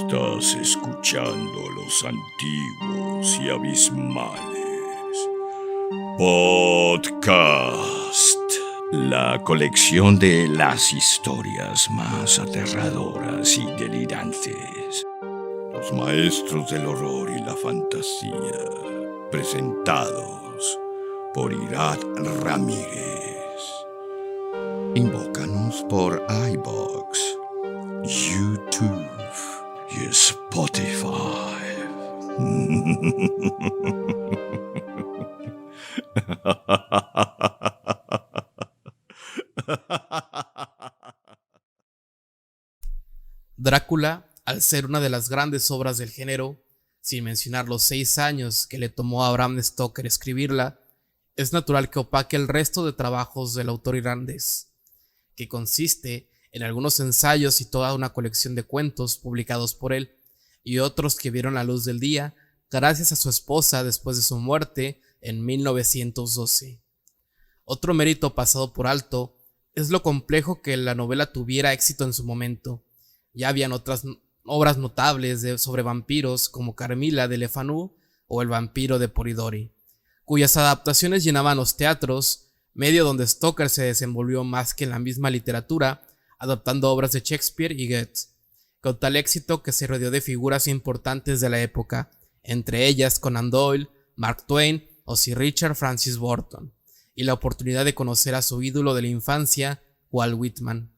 Estás escuchando los antiguos y abismales Podcast, la colección de las historias más aterradoras y delirantes. Los maestros del horror y la fantasía, presentados por Irat Ramírez. Invócanos por iVoox, YouTube y Spotify. Drácula, al ser una de las grandes obras del género, sin mencionar los 6 años que le tomó a Bram Stoker escribirla, es natural que opaque el resto de trabajos del autor irlandés, que consiste en algunos ensayos y toda una colección de cuentos publicados por él, y otros que vieron la luz del día gracias a su esposa después de su muerte en 1912. Otro mérito pasado por alto es lo complejo que la novela tuviera éxito en su momento. Ya habían otras obras notables sobre vampiros como Carmilla de Le Fanu o El vampiro de Polidori, cuyas adaptaciones llenaban los teatros, medio donde Stoker se desenvolvió más que en la misma literatura, adaptando obras de Shakespeare y Goethe, con tal éxito que se rodeó de figuras importantes de la época, entre ellas Conan Doyle, Mark Twain o Sir Richard Francis Burton, y la oportunidad de conocer a su ídolo de la infancia, Walt Whitman.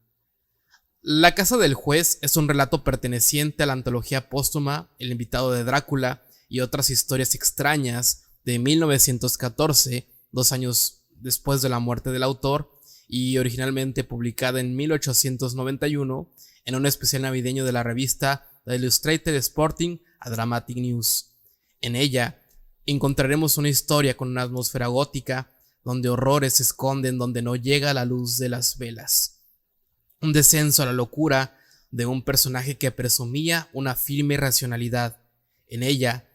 La casa del juez es un relato perteneciente a la antología póstuma El invitado de Drácula y otras historias extrañas de 1914, 2 años después de la muerte del autor, y originalmente publicada en 1891 en un especial navideño de la revista The Illustrated Sporting a Dramatic News. En ella encontraremos una historia con una atmósfera gótica, donde horrores se esconden donde no llega la luz de las velas. Un descenso a la locura de un personaje que presumía una firme racionalidad. En ella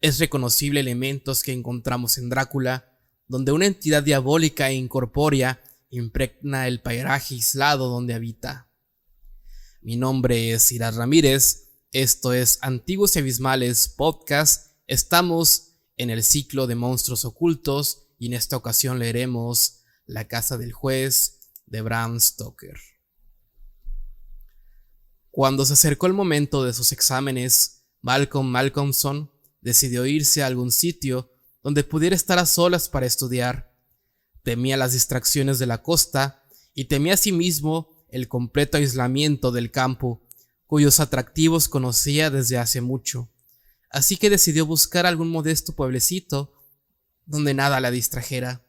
es reconocible elementos que encontramos en Drácula, donde una entidad diabólica e incorpórea impregna el paraje aislado donde habita. Mi nombre es Irat Ramírez, esto es Antiguos y Abismales Podcast, estamos en el ciclo de monstruos ocultos y en esta ocasión leeremos La casa del juez de Bram Stoker. Cuando se acercó el momento de sus exámenes, Malcolmson decidió irse a algún sitio donde pudiera estar a solas para estudiar. Temía las distracciones de la costa y temía asimismo el completo aislamiento del campo, cuyos atractivos conocía desde hace mucho. Así que decidió buscar algún modesto pueblecito donde nada la distrajera.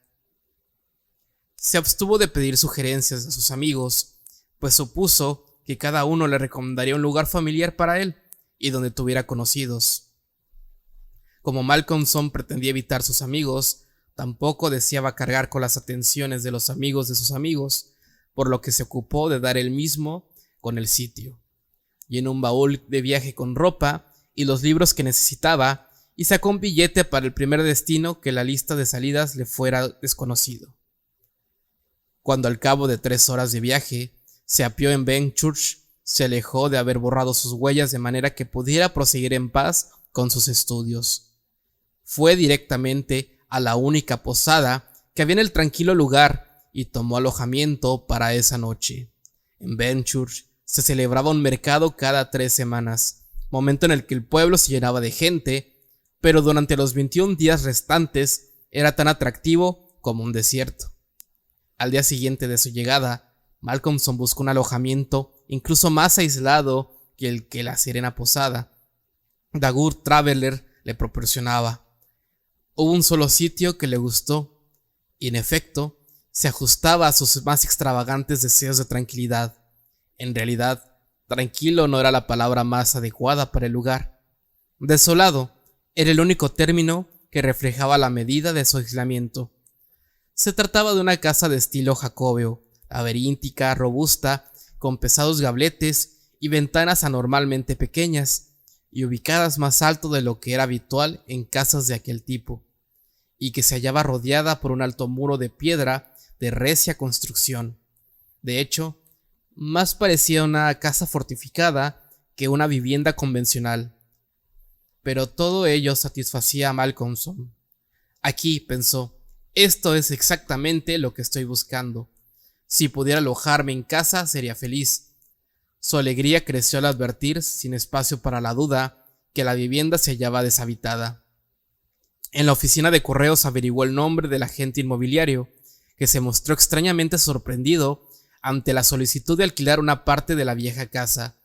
Se abstuvo de pedir sugerencias a sus amigos, pues supuso que cada uno le recomendaría un lugar familiar para él y donde tuviera conocidos. Como Malcolmson pretendía evitar sus amigos, tampoco deseaba cargar con las atenciones de los amigos de sus amigos, por lo que se ocupó de dar él mismo con el sitio. Llenó un baúl de viaje con ropa y los libros que necesitaba y sacó un billete para el primer destino que la lista de salidas le fuera desconocido. Cuando al cabo de 3 horas de viaje se apeó en Benchurch, se alejó de haber borrado sus huellas de manera que pudiera proseguir en paz con sus estudios. Fue directamente a la única posada que había en el tranquilo lugar y tomó alojamiento para esa noche. En Benchurch se celebraba un mercado cada 3 semanas, momento en el que el pueblo se llenaba de gente, pero durante los 21 días restantes era tan atractivo como un desierto. Al día siguiente de su llegada, Malcolmson buscó un alojamiento incluso más aislado que el que la serena posada Dagur Traveler le proporcionaba. Hubo un solo sitio que le gustó, y en efecto, se ajustaba a sus más extravagantes deseos de tranquilidad. En realidad, tranquilo no era la palabra más adecuada para el lugar. Desolado era el único término que reflejaba la medida de su aislamiento. Se trataba de una casa de estilo jacobeo, laberíntica, robusta, con pesados gabletes y ventanas anormalmente pequeñas, y ubicadas más alto de lo que era habitual en casas de aquel tipo, y que se hallaba rodeada por un alto muro de piedra de recia construcción. De hecho, más parecía una casa fortificada que una vivienda convencional. Pero todo ello satisfacía a Malcolmson. Aquí, pensó, esto es exactamente lo que estoy buscando. Si pudiera alojarme en casa, sería feliz. Su alegría creció al advertir, sin espacio para la duda, que la vivienda se hallaba deshabitada. En la oficina de correos averiguó el nombre del agente inmobiliario, que se mostró extrañamente sorprendido ante la solicitud de alquilar una parte de la vieja casa.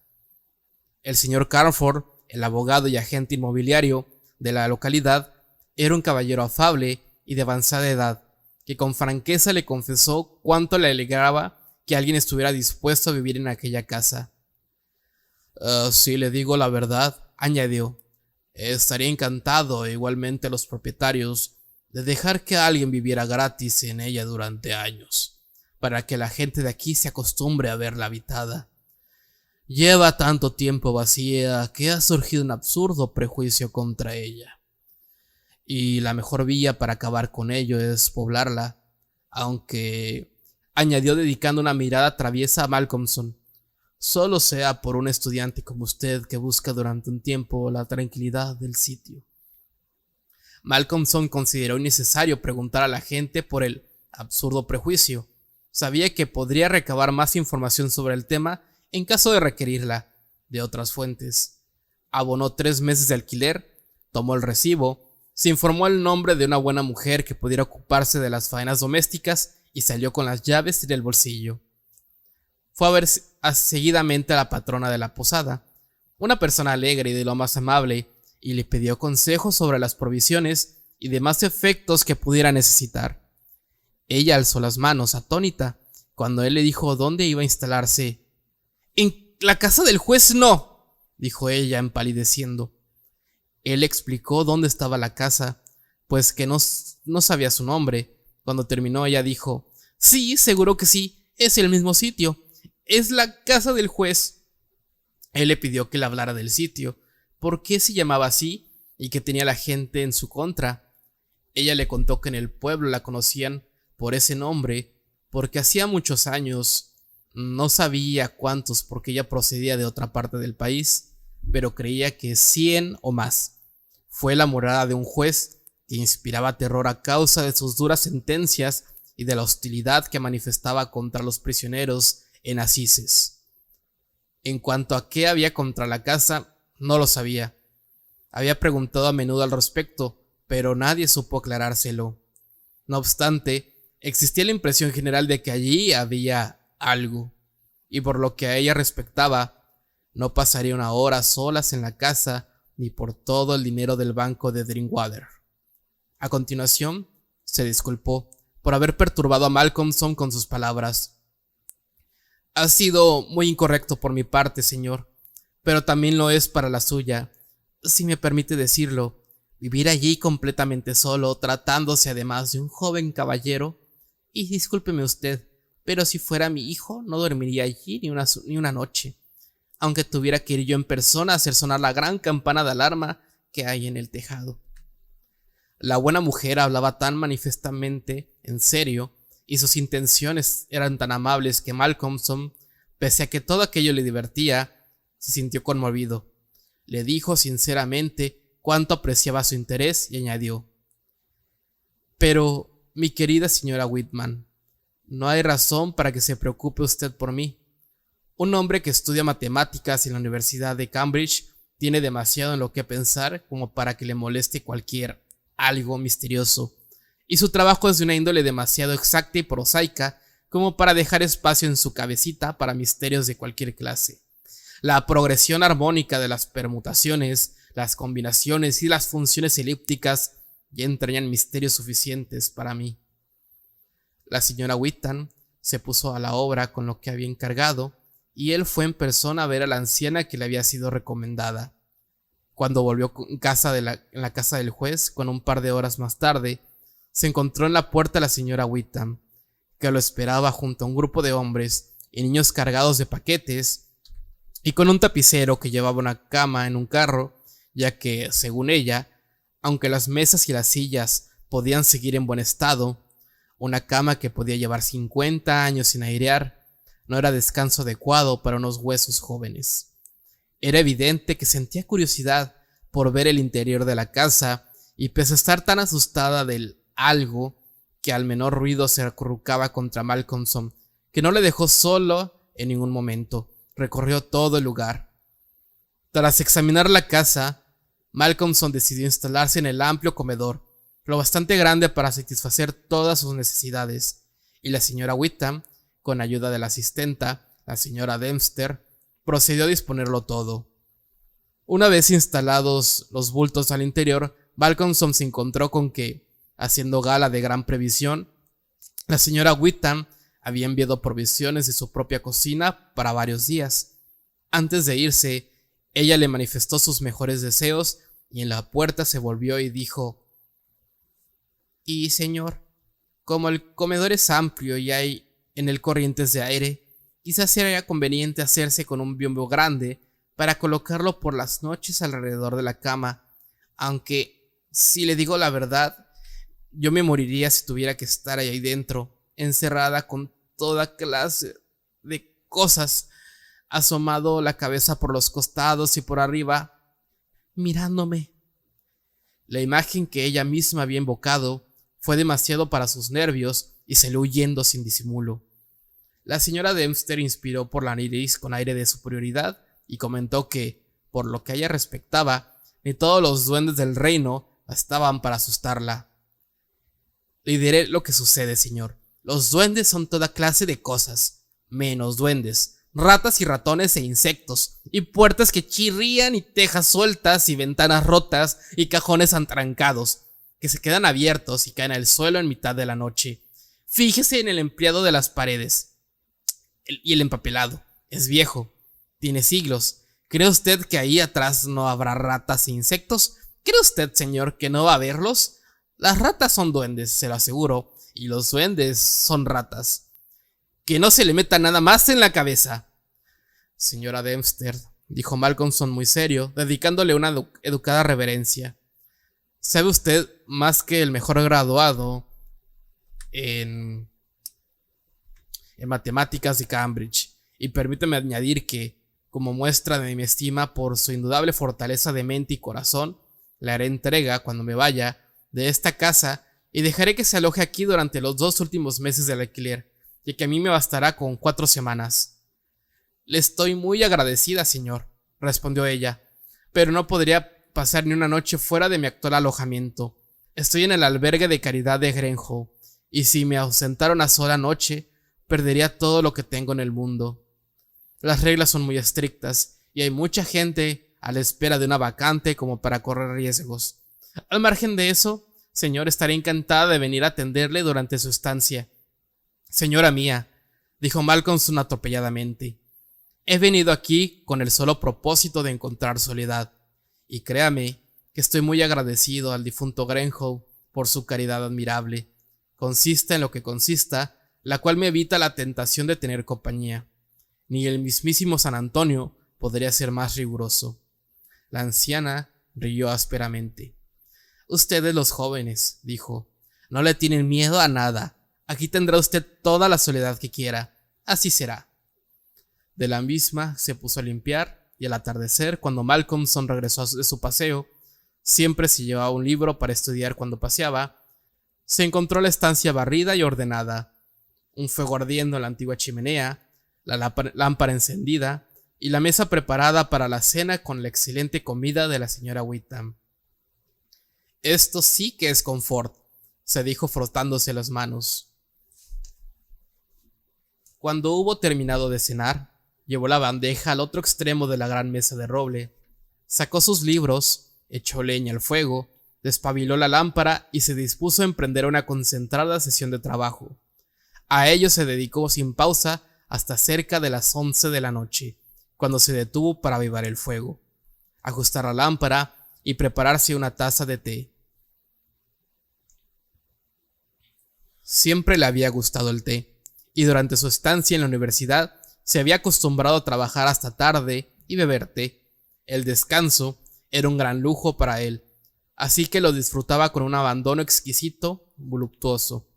El señor Carford, el abogado y agente inmobiliario de la localidad, era un caballero afable y de avanzada edad, que con franqueza le confesó cuánto le alegraba que alguien estuviera dispuesto a vivir en aquella casa. Si le digo la verdad, añadió, estaría encantado, igualmente los propietarios, de dejar que alguien viviera gratis en ella durante años, para que la gente de aquí se acostumbre a verla habitada. Lleva tanto tiempo vacía que ha surgido un absurdo prejuicio contra ella. Y la mejor vía para acabar con ello es poblarla, aunque, añadió dedicando una mirada traviesa a Malcolmson, solo sea por un estudiante como usted que busca durante un tiempo la tranquilidad del sitio. Malcolmson consideró innecesario preguntar a la gente por el absurdo prejuicio. Sabía que podría recabar más información sobre el tema en caso de requerirla de otras fuentes. Abonó 3 meses de alquiler, tomó el recibo, se informó el nombre de una buena mujer que pudiera ocuparse de las faenas domésticas y salió con las llaves en el bolsillo. Fue a ver seguidamente a la patrona de la posada, una persona alegre y de lo más amable, y le pidió consejos sobre las provisiones y demás efectos que pudiera necesitar. Ella alzó las manos, atónita, cuando él le dijo dónde iba a instalarse. «En la casa del juez no», dijo ella empalideciendo. Él explicó dónde estaba la casa, pues que no sabía su nombre. Cuando terminó, ella dijo: «Sí, seguro que sí, es el mismo sitio. Es la casa del juez». Él le pidió que le hablara del sitio, por qué se llamaba así y que tenía la gente en su contra. Ella le contó que en el pueblo la conocían por ese nombre, porque hacía muchos años, no sabía cuántos porque ella procedía de otra parte del país, pero creía que 100 o más. Fue la morada de un juez que inspiraba terror a causa de sus duras sentencias y de la hostilidad que manifestaba contra los prisioneros en Assises. En cuanto a qué había contra la casa, no lo sabía. Había preguntado a menudo al respecto, pero nadie supo aclarárselo. No obstante, existía la impresión general de que allí había algo, y por lo que a ella respectaba, no pasaría una hora solas en la casa ni por todo el dinero del banco de Drinkwater. A continuación, se disculpó por haber perturbado a Malcolmson con sus palabras. «Ha sido muy incorrecto por mi parte, señor, pero también lo es para la suya, si me permite decirlo. Vivir allí completamente solo, tratándose además de un joven caballero, y discúlpeme usted, pero si fuera mi hijo no dormiría allí ni una noche, aunque tuviera que ir yo en persona a hacer sonar la gran campana de alarma que hay en el tejado». La buena mujer hablaba tan manifestamente en serio y sus intenciones eran tan amables que Malcolmson, pese a que todo aquello le divertía, se sintió conmovido. Le dijo sinceramente cuánto apreciaba su interés y añadió: «Pero, mi querida señora Whitman, no hay razón para que se preocupe usted por mí. Un hombre que estudia matemáticas en la Universidad de Cambridge tiene demasiado en lo que pensar como para que le moleste cualquier algo misterioso, y su trabajo es de una índole demasiado exacta y prosaica como para dejar espacio en su cabecita para misterios de cualquier clase. La progresión armónica de las permutaciones, las combinaciones y las funciones elípticas ya entrañan misterios suficientes para mí». La señora Whitman se puso a la obra con lo que había encargado, y él fue en persona a ver a la anciana que le había sido recomendada. Cuando volvió en la casa del juez, con un par de horas más tarde, se encontró en la puerta la señora Whitman, que lo esperaba junto a un grupo de hombres y niños cargados de paquetes, y con un tapicero que llevaba una cama en un carro, ya que, según ella, aunque las mesas y las sillas podían seguir en buen estado, una cama que podía llevar 50 años sin airear no era descanso adecuado para unos huesos jóvenes. Era evidente que sentía curiosidad por ver el interior de la casa, y pese a estar tan asustada del algo que al menor ruido se acurrucaba contra Malcolmson, que no le dejó solo en ningún momento. Recorrió todo el lugar. Tras examinar la casa, Malcolmson decidió instalarse en el amplio comedor, lo bastante grande para satisfacer todas sus necesidades, y la señora Witham, con ayuda de la asistenta, la señora Dempster, procedió a disponerlo todo. Una vez instalados los bultos al interior, Malcolmson se encontró con que, haciendo gala de gran previsión, la señora Witham había enviado provisiones de su propia cocina para varios días. Antes de irse, ella le manifestó sus mejores deseos y en la puerta se volvió y dijo: «Y señor, como el comedor es amplio y hay en él corrientes de aire, quizás sería conveniente hacerse con un biombo grande para colocarlo por las noches alrededor de la cama, aunque, si le digo la verdad, yo me moriría si tuviera que estar ahí dentro, encerrada con toda clase de cosas, asomado la cabeza por los costados y por arriba, mirándome». La imagen que ella misma había invocado fue demasiado para sus nervios y salió huyendo sin disimulo. La señora Dempster inspiró por la nariz con aire de superioridad y comentó que, por lo que a ella respectaba, ni todos los duendes del reino bastaban para asustarla. «Le diré lo que sucede, señor. Los duendes son toda clase de cosas, menos duendes, ratas y ratones e insectos, y puertas que chirrían y tejas sueltas y ventanas rotas y cajones atrancados, que se quedan abiertos y caen al suelo en mitad de la noche. Fíjese en el empleado de las paredes. Y el empapelado. Es viejo. Tiene siglos. ¿Cree usted que ahí atrás no habrá ratas e insectos? ¿Cree usted, señor, que no va a verlos? Las ratas son duendes, se lo aseguro, y los duendes son ratas. Que no se le meta nada más en la cabeza». «Señora Dempster», dijo Malcolmson muy serio, dedicándole una educada reverencia, «sabe usted más que el mejor graduado en matemáticas de Cambridge, y permíteme añadir que, como muestra de mi estima por su indudable fortaleza de mente y corazón, le haré entrega, cuando me vaya, de esta casa y dejaré que se aloje aquí durante los 2 últimos meses del alquiler, y que a mí me bastará con 4 semanas». «Le estoy muy agradecida, señor», respondió ella, «pero no podría pasar ni una noche fuera de mi actual alojamiento. Estoy en el albergue de caridad de Grenhow, y si me ausentara una sola noche, perdería todo lo que tengo en el mundo. Las reglas son muy estrictas, y hay mucha gente a la espera de una vacante como para correr riesgos. Al margen de eso, señor, estaré encantada de venir a atenderle durante su estancia». «Señora mía», dijo Malcolmson atropelladamente, «he venido aquí con el solo propósito de encontrar soledad, y créame que estoy muy agradecido al difunto Grenhow por su caridad admirable. Consista en lo que consista, la cual me evita la tentación de tener compañía. Ni el mismísimo San Antonio podría ser más riguroso». La anciana rió ásperamente. «Ustedes, los jóvenes», dijo, «no le tienen miedo a nada. Aquí tendrá usted toda la soledad que quiera. Así será». De la misma se puso a limpiar, y al atardecer, cuando Malcolmson regresó de su paseo, siempre se llevaba un libro para estudiar cuando paseaba, se encontró la estancia barrida y ordenada, un fuego ardiendo en la antigua chimenea, la lámpara encendida y la mesa preparada para la cena con la excelente comida de la señora Witham. «Esto sí que es confort», se dijo frotándose las manos. Cuando hubo terminado de cenar, llevó la bandeja al otro extremo de la gran mesa de roble, sacó sus libros, echó leña al fuego, despabiló la lámpara y se dispuso a emprender una concentrada sesión de trabajo. A ello se dedicó sin pausa hasta cerca de las 11 de la noche, cuando se detuvo para avivar el fuego, ajustar la lámpara y prepararse una taza de té. Siempre le había gustado el té, y durante su estancia en la universidad se había acostumbrado a trabajar hasta tarde y beber té. El descanso era un gran lujo para él, así que lo disfrutaba con un abandono exquisito, voluptuoso.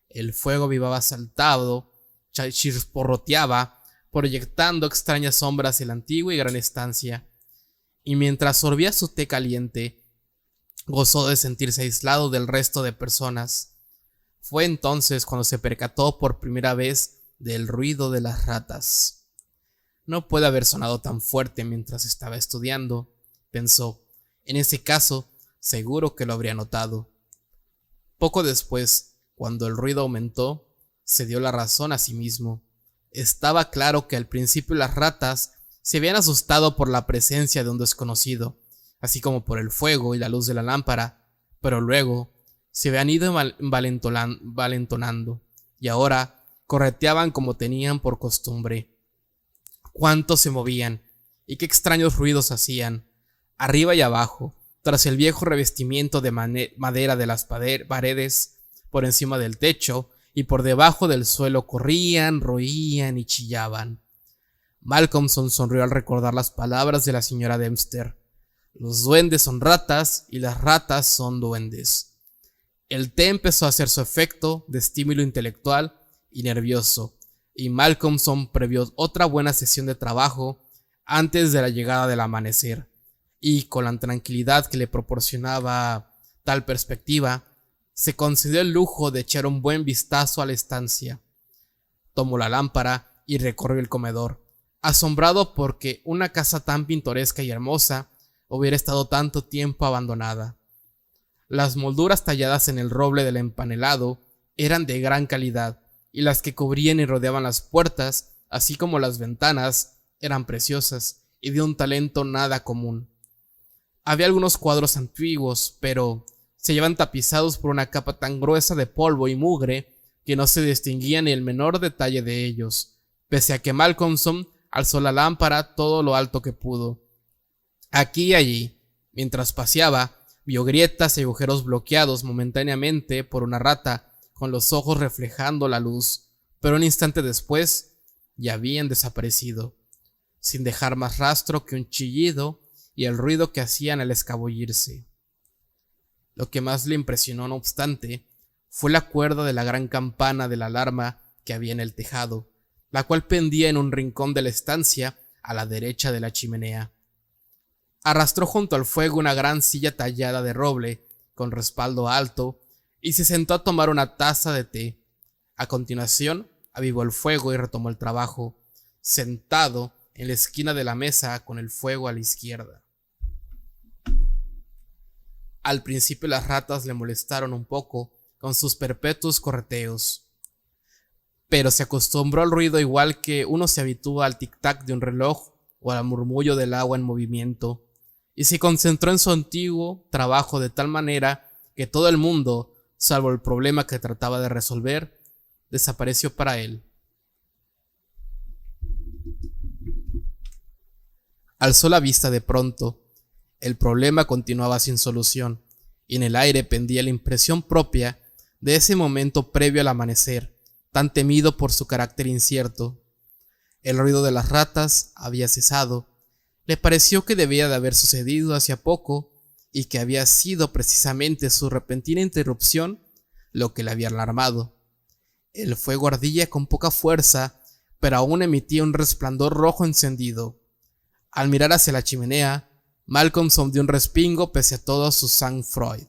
El fuego vivaba saltado, chisporroteaba, proyectando extrañas sombras en la antigua y gran estancia, y mientras sorbía su té caliente, gozó de sentirse aislado del resto de personas. Fue entonces cuando se percató por primera vez del ruido de las ratas. No puede haber sonado tan fuerte mientras estaba estudiando, pensó. En ese caso, seguro que lo habría notado. Poco después, cuando el ruido aumentó, se dio la razón a sí mismo. Estaba claro que al principio las ratas se habían asustado por la presencia de un desconocido, así como por el fuego y la luz de la lámpara, pero luego se habían ido valentonando y ahora correteaban como tenían por costumbre. Cuánto se movían y qué extraños ruidos hacían, arriba y abajo, tras el viejo revestimiento de madera de las paredes, por encima del techo y por debajo del suelo corrían, roían y chillaban. Malcolmson sonrió al recordar las palabras de la señora Dempster. Los duendes son ratas y las ratas son duendes. El té empezó a hacer su efecto de estímulo intelectual y nervioso, y Malcolmson previó otra buena sesión de trabajo antes de la llegada del amanecer, y con la tranquilidad que le proporcionaba tal perspectiva, se concedió el lujo de echar un buen vistazo a la estancia. Tomó la lámpara y recorrió el comedor, asombrado porque una casa tan pintoresca y hermosa hubiera estado tanto tiempo abandonada. Las molduras talladas en el roble del empanelado eran de gran calidad, y las que cubrían y rodeaban las puertas, así como las ventanas, eran preciosas y de un talento nada común. Había algunos cuadros antiguos, pero se hallaban tapizados por una capa tan gruesa de polvo y mugre que no se distinguía ni el menor detalle de ellos, pese a que Malcolmson alzó la lámpara todo lo alto que pudo. Aquí y allí, mientras paseaba, vio grietas y agujeros bloqueados momentáneamente por una rata con los ojos reflejando la luz, pero un instante después ya habían desaparecido, sin dejar más rastro que un chillido y el ruido que hacían al escabullirse. Lo que más le impresionó, no obstante, fue la cuerda de la gran campana de la alarma que había en el tejado, la cual pendía en un rincón de la estancia a la derecha de la chimenea. Arrastró junto al fuego una gran silla tallada de roble, con respaldo alto, y se sentó a tomar una taza de té. A continuación, avivó el fuego y retomó el trabajo, sentado en la esquina de la mesa con el fuego a la izquierda. Al principio las ratas le molestaron un poco con sus perpetuos correteos, pero se acostumbró al ruido igual que uno se habitúa al tic-tac de un reloj o al murmullo del agua en movimiento, y se concentró en su antiguo trabajo de tal manera que todo el mundo, salvo el problema que trataba de resolver, desapareció para él. Alzó la vista de pronto. El problema continuaba sin solución, y en el aire pendía la impresión propia de ese momento previo al amanecer, tan temido por su carácter incierto. El ruido de las ratas había cesado. Le pareció que debía de haber sucedido hacía poco, y que había sido precisamente su repentina interrupción lo que le había alarmado. El fuego ardía con poca fuerza, pero aún emitía un resplandor rojo encendido. Al mirar hacia la chimenea, Malcolmson dio un respingo pese a todo su sang-froid.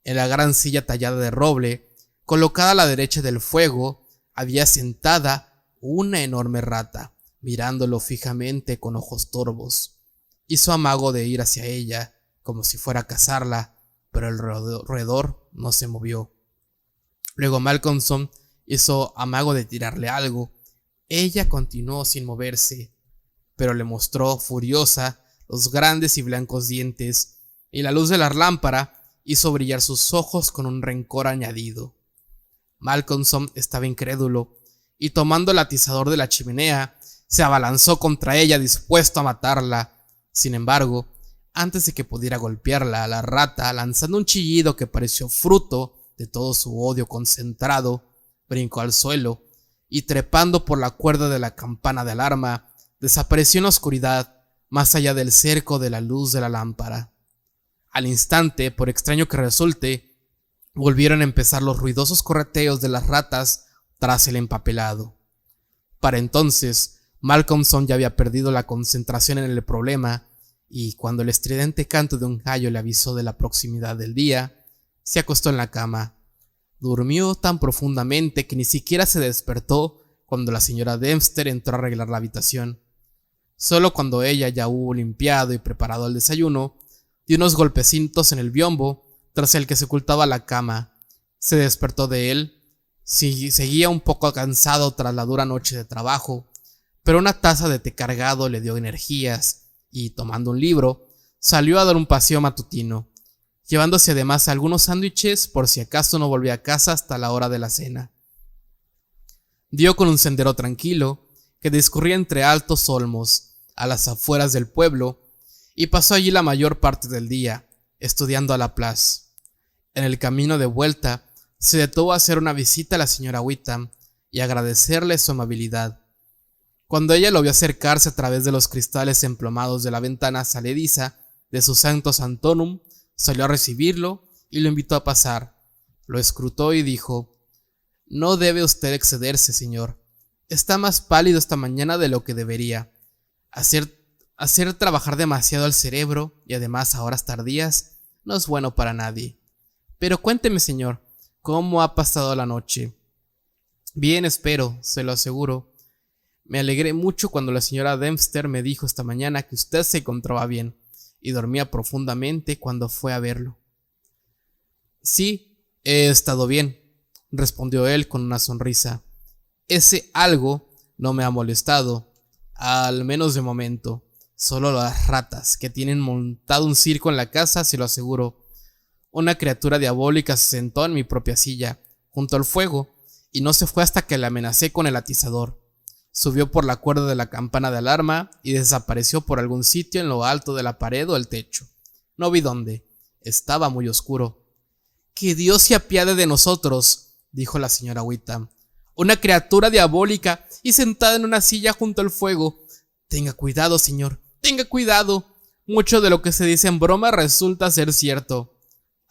En la gran silla tallada de roble, colocada a la derecha del fuego, había sentada una enorme rata, mirándolo fijamente con ojos torvos. Hizo amago de ir hacia ella, como si fuera a cazarla, pero el roedor no se movió. Luego Malcolmson hizo amago de tirarle algo. Ella continuó sin moverse, pero le mostró, furiosa, los grandes y blancos dientes, y la luz de la lámpara hizo brillar sus ojos con un rencor añadido. Malcolmson estaba incrédulo, y tomando el atizador de la chimenea, se abalanzó contra ella dispuesto a matarla. Sin embargo, antes de que pudiera golpearla, la rata, lanzando un chillido que pareció fruto de todo su odio concentrado, brincó al suelo y, trepando por la cuerda de la campana de alarma, desapareció en la oscuridad más allá del cerco de la luz de la lámpara. Al instante, por extraño que resulte, volvieron a empezar los ruidosos correteos de las ratas tras el empapelado. Para entonces, Malcolmson ya había perdido la concentración en el problema y cuando el estridente canto de un gallo le avisó de la proximidad del día, se acostó en la cama. Durmió tan profundamente que ni siquiera se despertó cuando la señora Dempster entró a arreglar la habitación. Solo cuando ella ya hubo limpiado y preparado el desayuno, dio unos golpecitos en el biombo tras el que se ocultaba la cama. Se despertó de él. Seguía un poco cansado tras la dura noche de trabajo, pero una taza de té cargado le dio energías y, tomando un libro, salió a dar un paseo matutino, llevándose además algunos sándwiches por si acaso no volvía a casa hasta la hora de la cena. Dio con un sendero tranquilo que discurría entre altos olmos a las afueras del pueblo y pasó allí la mayor parte del día, estudiando a Laplace. En el camino de vuelta, se detuvo a hacer una visita a la señora Witham y agradecerle su amabilidad. Cuando ella lo vio acercarse a través de los cristales emplomados de la ventana salediza de su Sancto Sanctorum, salió a recibirlo y lo invitó a pasar. Lo escrutó y dijo: «No debe usted excederse, señor. Está más pálido esta mañana de lo que debería. Hacer trabajar demasiado al cerebro y además a horas tardías no es bueno para nadie. Pero cuénteme, señor, ¿cómo ha pasado la noche?» «Bien, espero, se lo aseguro. Me alegré mucho cuando la señora Dempster me dijo esta mañana que usted se encontraba bien y dormía profundamente cuando fue a verlo». «Sí, he estado bien», respondió él con una sonrisa. «Ese algo no me ha molestado, al menos de momento. Solo las ratas, que tienen montado un circo en la casa, se lo aseguro. Una criatura diabólica se sentó en mi propia silla, junto al fuego, y no se fue hasta que le amenacé con el atizador. Subió por la cuerda de la campana de alarma y desapareció por algún sitio en lo alto de la pared o el techo. No vi dónde. Estaba muy oscuro». «Que Dios se apiade de nosotros», dijo la señora Witham. «Una criatura diabólica y sentada en una silla junto al fuego. Tenga cuidado, señor, tenga cuidado. Mucho de lo que se dice en broma resulta ser cierto».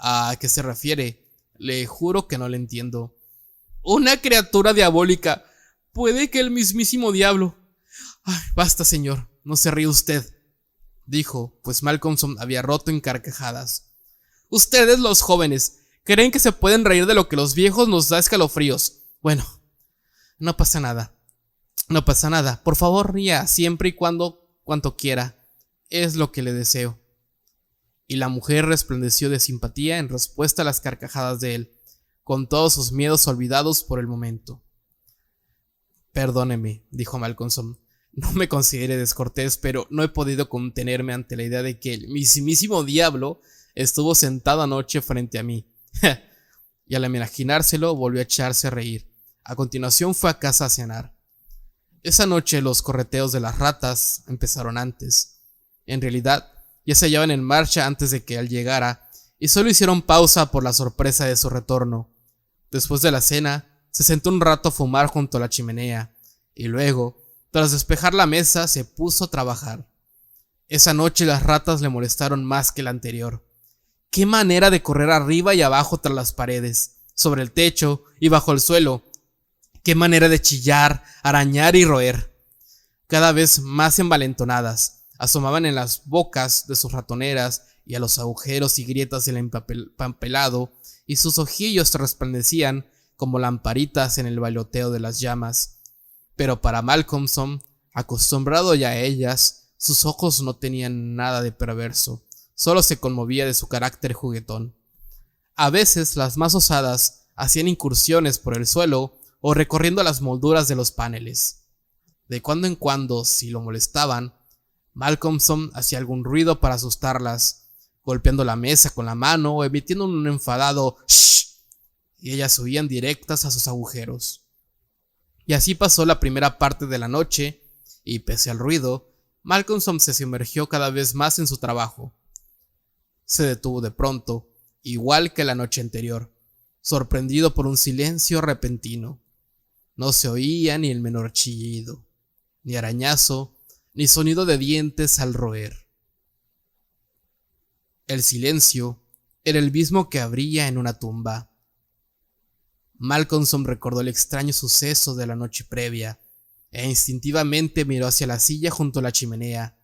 «¿A qué se refiere? Le juro que no le entiendo». «Una criatura diabólica. Puede que el mismísimo diablo». «Ay, basta, señor, no se ríe usted», dijo, pues Malcolmson había roto en carcajadas. «Ustedes, los jóvenes, creen que se pueden reír de lo que los viejos nos da escalofríos. Bueno, no pasa nada. No pasa nada. Por favor, ría siempre y cuanto quiera. Es lo que le deseo». Y la mujer resplandeció de simpatía en respuesta a las carcajadas de él, con todos sus miedos olvidados por el momento. «Perdóneme», dijo Malcolmson, «no me considere descortés, pero no he podido contenerme ante la idea de que el mismísimo diablo estuvo sentado anoche frente a mí». Y al imaginárselo volvió a echarse a reír. A continuación fue a casa a cenar. Esa noche los correteos de las ratas empezaron antes. En realidad, ya se hallaban en marcha antes de que él llegara, y solo hicieron pausa por la sorpresa de su retorno. Después de la cena, se sentó un rato a fumar junto a la chimenea, y luego, tras despejar la mesa, se puso a trabajar. Esa noche las ratas le molestaron más que la anterior. Qué manera de correr arriba y abajo tras las paredes, sobre el techo y bajo el suelo. Qué manera de chillar, arañar y roer. Cada vez más envalentonadas, asomaban en las bocas de sus ratoneras y a los agujeros y grietas del empapelado, y sus ojillos resplandecían como lamparitas en el bailoteo de las llamas. Pero para Malcolmson, acostumbrado ya a ellas, sus ojos no tenían nada de perverso, solo se conmovía de su carácter juguetón. A veces las más osadas hacían incursiones por el suelo o recorriendo las molduras de los paneles. De cuando en cuando, si lo molestaban, Malcolmson hacía algún ruido para asustarlas, golpeando la mesa con la mano o emitiendo un enfadado «shh», y ellas huían directas a sus agujeros. Y así pasó la primera parte de la noche, y pese al ruido, Malcolmson se sumergió cada vez más en su trabajo. Se detuvo de pronto, igual que la noche anterior, sorprendido por un silencio repentino. No se oía ni el menor chillido, ni arañazo, ni sonido de dientes al roer. El silencio era el mismo que habría en una tumba. Malcolmson recordó el extraño suceso de la noche previa, e instintivamente miró hacia la silla junto a la chimenea,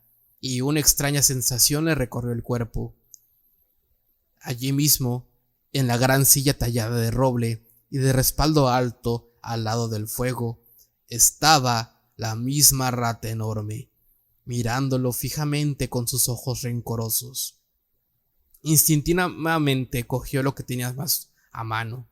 y una extraña sensación le recorrió el cuerpo. Allí mismo, en la gran silla tallada de roble y de respaldo alto al lado del fuego, estaba la misma rata enorme, mirándolo fijamente con sus ojos rencorosos. Instintivamente cogió lo que tenía más a mano,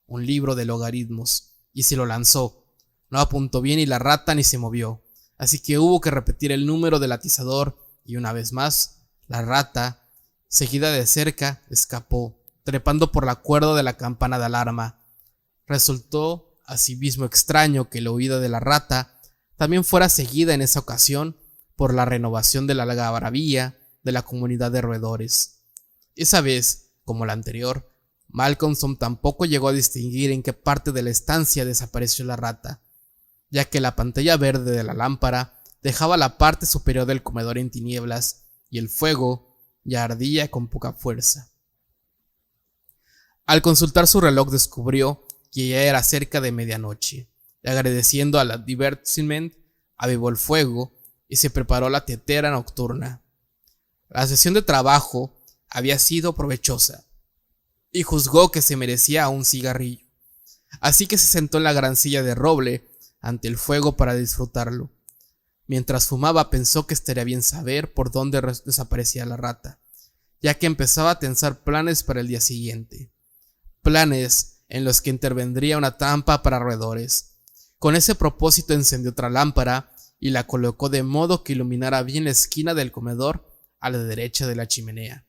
un libro de logaritmos, y se lo lanzó. No apuntó bien y la rata ni se movió, así que hubo que repetir el número del atizador y una vez más, la rata, seguida de cerca, escapó, trepando por la cuerda de la campana de alarma. Resultó asimismo extraño que la huida de la rata también fuera seguida en esa ocasión por la renovación de la algarabía de la comunidad de roedores. Esa vez, como la anterior, Malcolmson tampoco llegó a distinguir en qué parte de la estancia desapareció la rata, ya que la pantalla verde de la lámpara dejaba la parte superior del comedor en tinieblas y el fuego ya ardía con poca fuerza. Al consultar su reloj descubrió que ya era cerca de medianoche, y agradeciendo al advertisement, avivó el fuego y se preparó la tetera nocturna. La sesión de trabajo había sido provechosa, y juzgó que se merecía un cigarrillo, así que se sentó en la gran silla de roble ante el fuego para disfrutarlo. Mientras fumaba pensó que estaría bien saber por dónde desaparecía la rata, ya que empezaba a tensar planes para el día siguiente. Planes en los que intervendría una trampa para roedores. Con ese propósito encendió otra lámpara y la colocó de modo que iluminara bien la esquina del comedor a la derecha de la chimenea.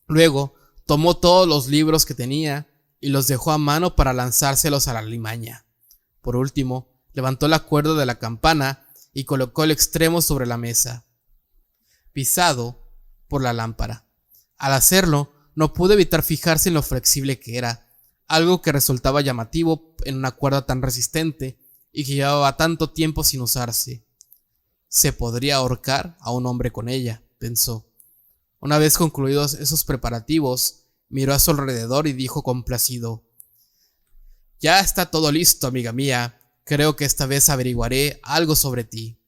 Luego tomó todos los libros que tenía y los dejó a mano para lanzárselos a la alimaña. Por último, levantó la cuerda de la campana y colocó el extremo sobre la mesa, pisado por la lámpara. Al hacerlo, no pudo evitar fijarse en lo flexible que era, algo que resultaba llamativo en una cuerda tan resistente y que llevaba tanto tiempo sin usarse. Se podría ahorcar a un hombre con ella, pensó. Una vez concluidos esos preparativos, miró a su alrededor y dijo complacido: «Ya está todo listo, amiga mía. Creo que esta vez averiguaré algo sobre ti».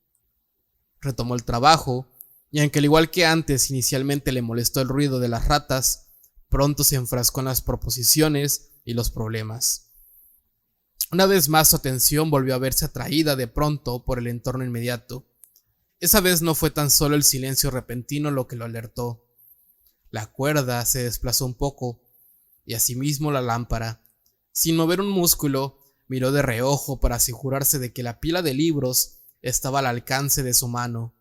Retomó el trabajo, y aunque al igual que antes inicialmente le molestó el ruido de las ratas, pronto se enfrascó en las proposiciones y los problemas. Una vez más su atención volvió a verse atraída de pronto por el entorno inmediato. Esa vez no fue tan solo el silencio repentino lo que lo alertó. La cuerda se desplazó un poco, y asimismo la lámpara. Sin mover un músculo, miró de reojo para asegurarse de que la pila de libros estaba al alcance de su mano,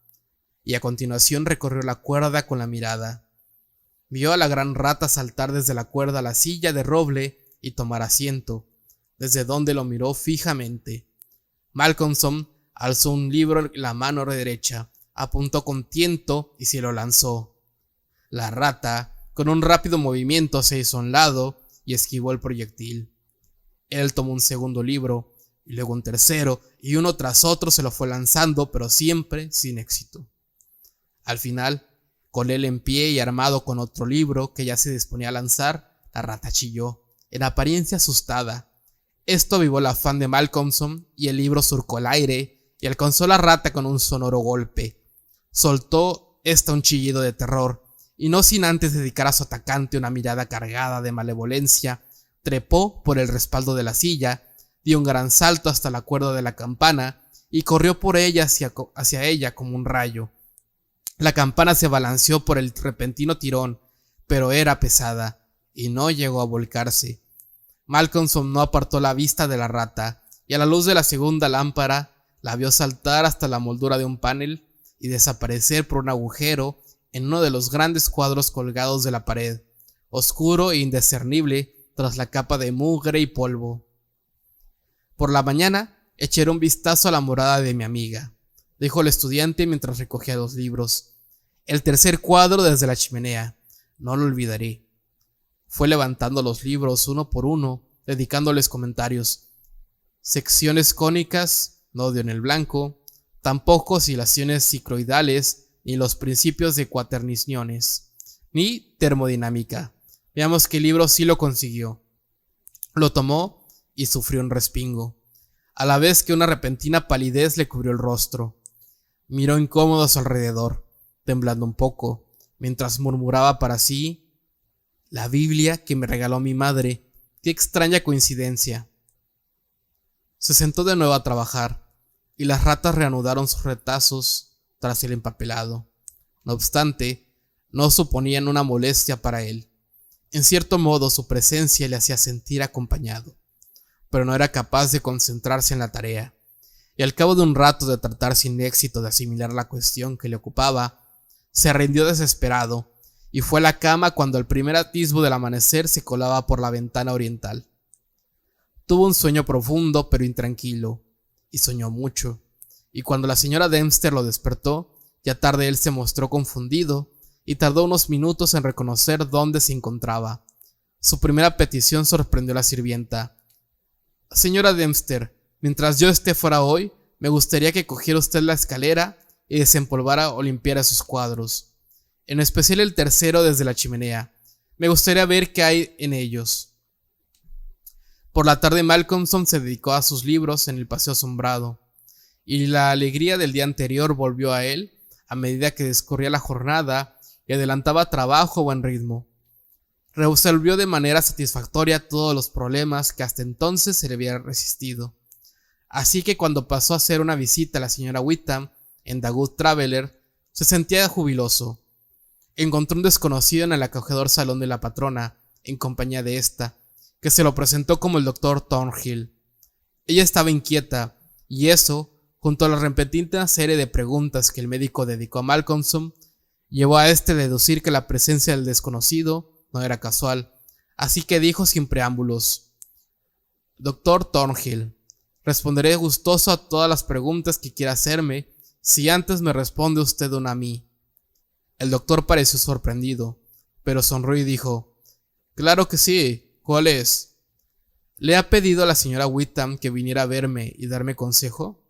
y a continuación recorrió la cuerda con la mirada. Vio a la gran rata saltar desde la cuerda a la silla de roble y tomar asiento, desde donde lo miró fijamente. Malcolmson alzó un libro en la mano derecha, apuntó con tiento y se lo lanzó. La rata, con un rápido movimiento, se hizo a un lado y esquivó el proyectil. Él tomó un segundo libro, y luego un tercero, y uno tras otro se lo fue lanzando, pero siempre sin éxito. Al final, con él en pie y armado con otro libro que ya se disponía a lanzar, la rata chilló, en apariencia asustada. Esto avivó el afán de Malcolmson, y el libro surcó el aire y alcanzó a la rata con un sonoro golpe. Soltó un chillido de terror, y no sin antes dedicar a su atacante una mirada cargada de malevolencia, trepó por el respaldo de la silla, dio un gran salto hasta la cuerda de la campana y corrió por ella hacia ella como un rayo. La campana se balanceó por el repentino tirón, pero era pesada y no llegó a volcarse. Malcolmson no apartó la vista de la rata y a la luz de la segunda lámpara la vio saltar hasta la moldura de un panel y desaparecer por un agujero en uno de los grandes cuadros colgados de la pared, oscuro e indiscernible tras la capa de mugre y polvo. Por la mañana eché un vistazo a la morada de mi amiga, dijo el estudiante mientras recogía los libros. El tercer cuadro desde la chimenea, no lo olvidaré. Fue levantando los libros uno por uno, dedicándoles comentarios. Secciones cónicas, no dio en el blanco, tampoco oscilaciones cicloidales, ni los principios de cuaterniones, ni termodinámica. Veamos qué libro sí lo consiguió. Lo tomó y sufrió un respingo, a la vez que una repentina palidez le cubrió el rostro. Miró incómodo a su alrededor. temblando un poco, mientras murmuraba para sí: «La Biblia que me regaló mi madre, qué extraña coincidencia». Se sentó de nuevo a trabajar, y las ratas reanudaron sus retazos tras el empapelado. No obstante, no suponían una molestia para él. En cierto modo, su presencia le hacía sentir acompañado, pero no era capaz de concentrarse en la tarea, y al cabo de un rato de tratar sin éxito de asimilar la cuestión que le ocupaba, se rindió desesperado y fue a la cama cuando el primer atisbo del amanecer se colaba por la ventana oriental. Tuvo un sueño profundo pero intranquilo, y soñó mucho, y cuando la señora Dempster lo despertó, ya tarde él se mostró confundido y tardó unos minutos en reconocer dónde se encontraba. Su primera petición sorprendió a la sirvienta. «Señora Dempster, mientras yo esté fuera hoy, me gustaría que cogiera usted la escalera y desempolvara o limpiara sus cuadros, en especial el tercero desde la chimenea. Me gustaría ver qué hay en ellos». Por la tarde Malcolmson se dedicó a sus libros en el paseo asombrado, y la alegría del día anterior volvió a él a medida que discurría la jornada y adelantaba trabajo a buen ritmo. Resolvió de manera satisfactoria todos los problemas que hasta entonces se le había resistido. Así que cuando pasó a hacer una visita a la señora Witham en The Good Traveller, se sentía jubiloso. Encontró un desconocido en el acogedor salón de la patrona, en compañía de esta, que se lo presentó como el doctor Thornhill. Ella estaba inquieta, y eso, junto a la repentina serie de preguntas que el médico dedicó a Malcolmson, llevó a este a deducir que la presencia del desconocido no era casual, así que dijo sin preámbulos: «Doctor Thornhill, responderé gustoso a todas las preguntas que quiera hacerme, si antes me responde usted una a mí». El doctor pareció sorprendido, pero sonrió y dijo: «Claro que sí. ¿Cuál es? ¿Le ha pedido a la señora Witham que viniera a verme y darme consejo?»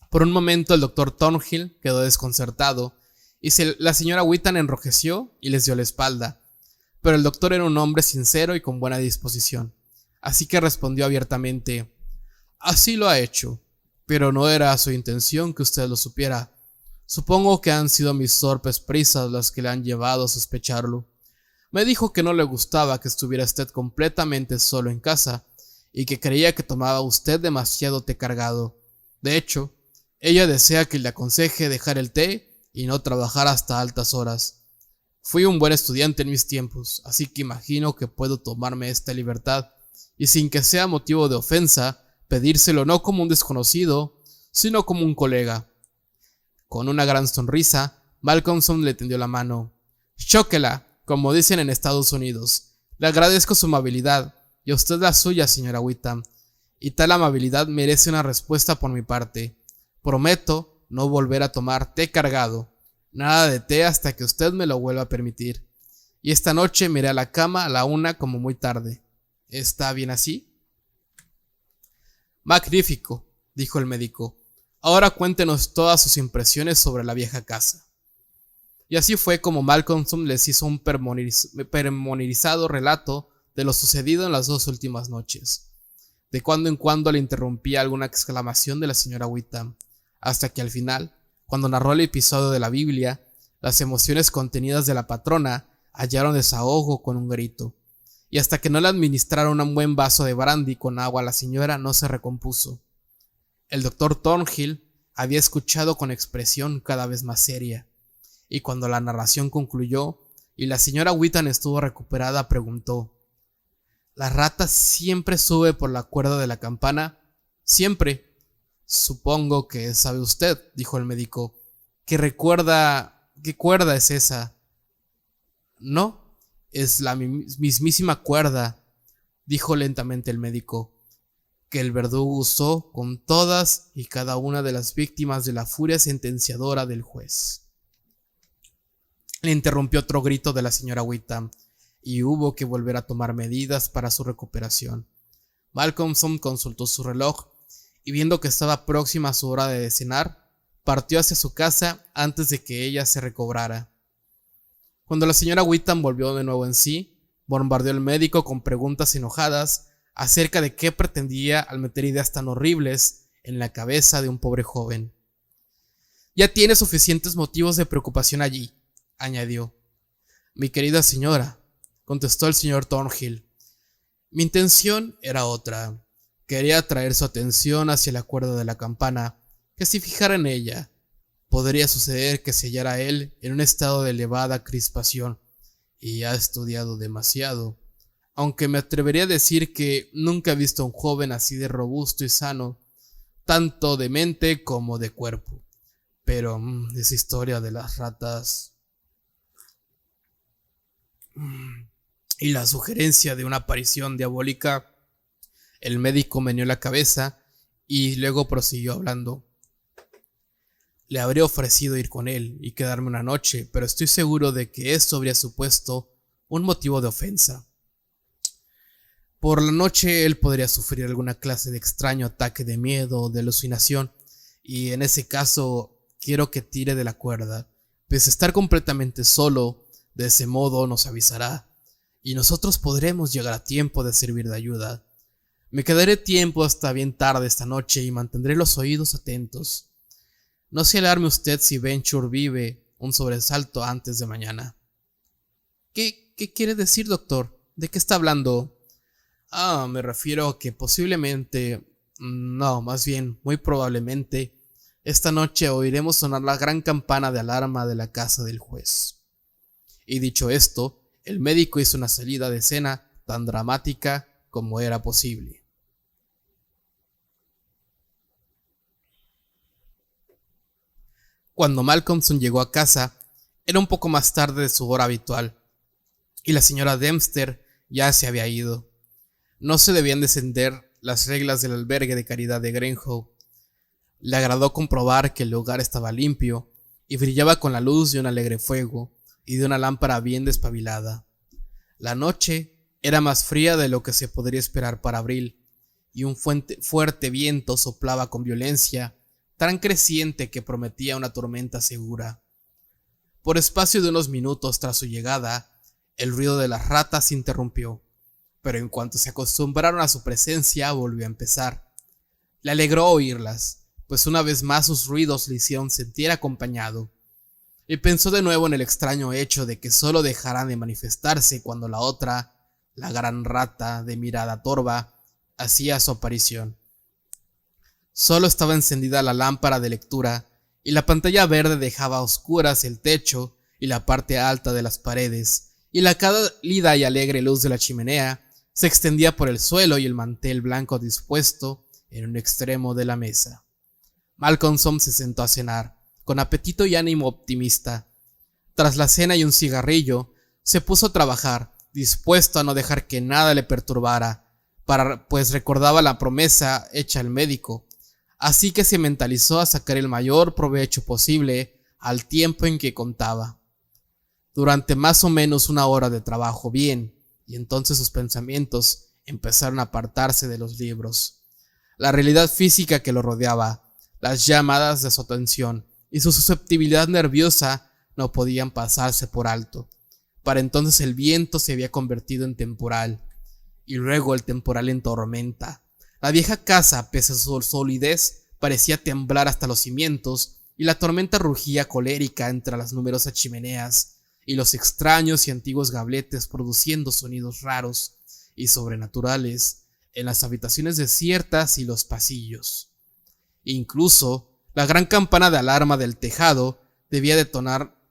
Por un momento el doctor Thornhill quedó desconcertado, y la señora Witham enrojeció y les dio la espalda, pero el doctor era un hombre sincero y con buena disposición, así que respondió abiertamente: «Así lo ha hecho, pero no era su intención que usted lo supiera. Supongo que han sido mis torpes prisas las que le han llevado a sospecharlo. Me dijo que no le gustaba que estuviera usted completamente solo en casa y que creía que tomaba usted demasiado té cargado. De hecho, ella desea que le aconseje dejar el té y no trabajar hasta altas horas. Fui un buen estudiante en mis tiempos, así que imagino que puedo tomarme esta libertad y, sin que sea motivo de ofensa, pedírselo no como un desconocido, sino como un colega». Con una gran sonrisa, Malcolmson le tendió la mano. «Chóquela, como dicen en Estados Unidos. Le agradezco su amabilidad, y a usted la suya, señora Witham, y tal amabilidad merece una respuesta por mi parte. Prometo no volver a tomar té cargado, nada de té hasta que usted me lo vuelva a permitir. Y esta noche me iré a la cama a la 1 como muy tarde. ¿Está bien así?» «Magnífico», dijo el médico. «Ahora cuéntenos todas sus impresiones sobre la vieja casa». Y así fue como Malcolmson les hizo un pormenorizado relato de lo sucedido en las 2 últimas noches. De cuando en cuando le interrumpía alguna exclamación de la señora Witham, hasta que al final, cuando narró el episodio de la Biblia, las emociones contenidas de la patrona hallaron desahogo con un grito, y hasta que no le administraron un buen vaso de brandy con agua a la señora no se recompuso. El doctor Thornhill había escuchado con expresión cada vez más seria, y cuando la narración concluyó y la señora Witham estuvo recuperada, preguntó: «¿La rata siempre sube por la cuerda de la campana?» «Siempre». «Supongo que sabe usted», dijo el médico, ¿qué cuerda es esa?» «No, es la mismísima cuerda», dijo lentamente el médico, «que el verdugo usó con todas y cada una de las víctimas de la furia sentenciadora del juez». Le interrumpió otro grito de la señora Witham, y hubo que volver a tomar medidas para su recuperación. Malcolmson consultó su reloj, y viendo que estaba próxima a su hora de cenar, partió hacia su casa antes de que ella se recobrara. Cuando la señora Witham volvió de nuevo en sí, bombardeó al médico con preguntas enojadas acerca de qué pretendía al meter ideas tan horribles en la cabeza de un pobre joven. Ya tiene suficientes motivos de preocupación allí, añadió. Mi querida señora, contestó el señor Thornhill, mi intención era otra. Quería atraer su atención hacia la cuerda de la campana, que si fijara en ella, podría suceder que se hallara él en un estado de elevada crispación, y ha estudiado demasiado, aunque me atrevería a decir que nunca he visto a un joven así de robusto y sano, tanto de mente como de cuerpo. Pero esa historia de las ratas y la sugerencia de una aparición diabólica. El médico meneó la cabeza y luego prosiguió hablando. Le habría ofrecido ir con él y quedarme una noche, pero estoy seguro de que esto habría supuesto un motivo de ofensa. Por la noche él podría sufrir alguna clase de extraño ataque de miedo o de alucinación, y en ese caso quiero que tire de la cuerda, pues estar completamente solo de ese modo nos avisará, y nosotros podremos llegar a tiempo de servir de ayuda. Me quedaré tiempo hasta bien tarde esta noche y mantendré los oídos atentos. No se alarme usted si Venture vive un sobresalto antes de mañana. ¿Qué quiere decir, doctor? ¿De qué está hablando? Me refiero a que posiblemente, no, más bien, muy probablemente, esta noche oiremos sonar la gran campana de alarma de la casa del juez. Y dicho esto, el médico hizo una salida de escena tan dramática como era posible. Cuando Malcolmson llegó a casa, era un poco más tarde de su hora habitual, y la señora Dempster ya se había ido. No se debían descender las reglas del albergue de caridad de Greenhow. Le agradó comprobar que el lugar estaba limpio y brillaba con la luz de un alegre fuego y de una lámpara bien despabilada. La noche era más fría de lo que se podría esperar para abril, y un fuerte viento soplaba con violencia, tan creciente que prometía una tormenta segura. Por espacio de unos minutos tras su llegada, el ruido de las ratas se interrumpió, pero en cuanto se acostumbraron a su presencia volvió a empezar. Le alegró oírlas, pues una vez más sus ruidos le hicieron sentir acompañado, y pensó de nuevo en el extraño hecho de que solo dejaran de manifestarse cuando la otra, la gran rata de mirada torva, hacía su aparición. Solo estaba encendida la lámpara de lectura, y la pantalla verde dejaba a oscuras el techo y la parte alta de las paredes, y la cálida y alegre luz de la chimenea se extendía por el suelo y el mantel blanco dispuesto en un extremo de la mesa. Malcolmson se sentó a cenar, con apetito y ánimo optimista. Tras la cena y un cigarrillo, se puso a trabajar, dispuesto a no dejar que nada le perturbara, pues recordaba la promesa hecha al médico, así que se mentalizó a sacar el mayor provecho posible al tiempo en que contaba. Durante más o menos una hora de trabajo bien, y entonces sus pensamientos empezaron a apartarse de los libros. La realidad física que lo rodeaba, las llamadas de su atención y su susceptibilidad nerviosa no podían pasarse por alto. Para entonces el viento se había convertido en temporal, y luego el temporal en tormenta. La vieja casa, pese a su solidez, parecía temblar hasta los cimientos, y la tormenta rugía colérica entre las numerosas chimeneas y los extraños y antiguos gabletes, produciendo sonidos raros y sobrenaturales en las habitaciones desiertas y los pasillos. Incluso la gran campana de alarma del tejado debía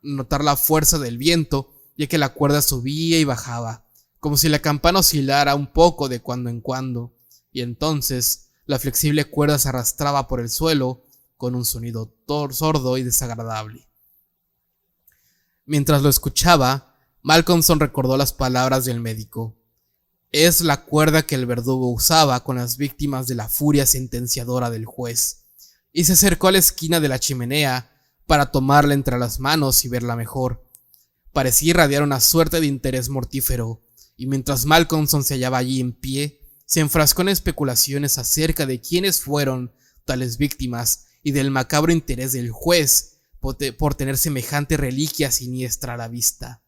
notar la fuerza del viento, ya que la cuerda subía y bajaba, como si la campana oscilara un poco de cuando en cuando, y entonces la flexible cuerda se arrastraba por el suelo con un sonido sordo y desagradable. Mientras lo escuchaba, Malcolmson recordó las palabras del médico. Es la cuerda que el verdugo usaba con las víctimas de la furia sentenciadora del juez, y se acercó a la esquina de la chimenea para tomarla entre las manos y verla mejor. Parecía irradiar una suerte de interés mortífero, y mientras Malcolmson se hallaba allí en pie, se enfrascó en especulaciones acerca de quiénes fueron tales víctimas y del macabro interés del juez por tener semejante reliquia siniestra a la vista.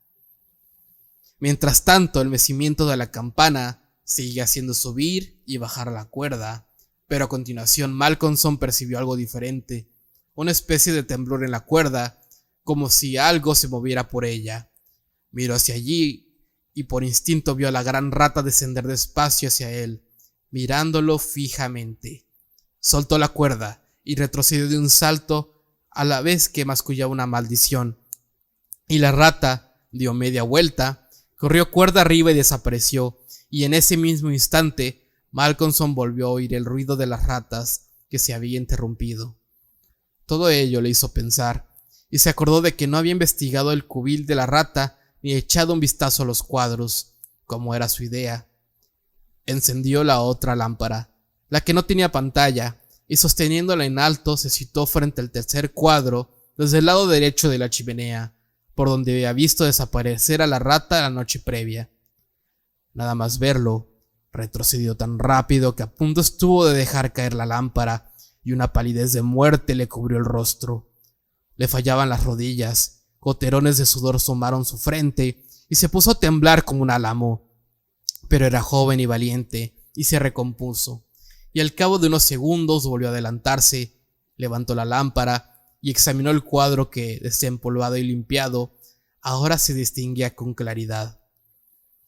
Mientras tanto, el mecimiento de la campana seguía haciendo subir y bajar la cuerda, pero a continuación Malcolmson percibió algo diferente, una especie de temblor en la cuerda, como si algo se moviera por ella. Miró hacia allí y por instinto vio a la gran rata descender despacio hacia él, mirándolo fijamente. Soltó la cuerda y retrocedió de un salto a la vez que mascullaba una maldición. Y la rata dio media vuelta, corrió cuerda arriba y desapareció, y en ese mismo instante Malcolmson volvió a oír el ruido de las ratas que se había interrumpido. Todo ello le hizo pensar, y se acordó de que no había investigado el cubil de la rata ni echado un vistazo a los cuadros, como era su idea. Encendió la otra lámpara, la que no tenía pantalla, y sosteniéndola en alto se situó frente al tercer cuadro desde el lado derecho de la chimenea, por donde había visto desaparecer a la rata la noche previa. Nada más verlo, retrocedió tan rápido que a punto estuvo de dejar caer la lámpara, y una palidez de muerte le cubrió el rostro. Le fallaban las rodillas, goterones de sudor asomaron su frente, y se puso a temblar como un álamo. Pero era joven y valiente, y se recompuso, y al cabo de unos segundos volvió a adelantarse, levantó la lámpara y examinó el cuadro que, desempolvado y limpiado, ahora se distinguía con claridad.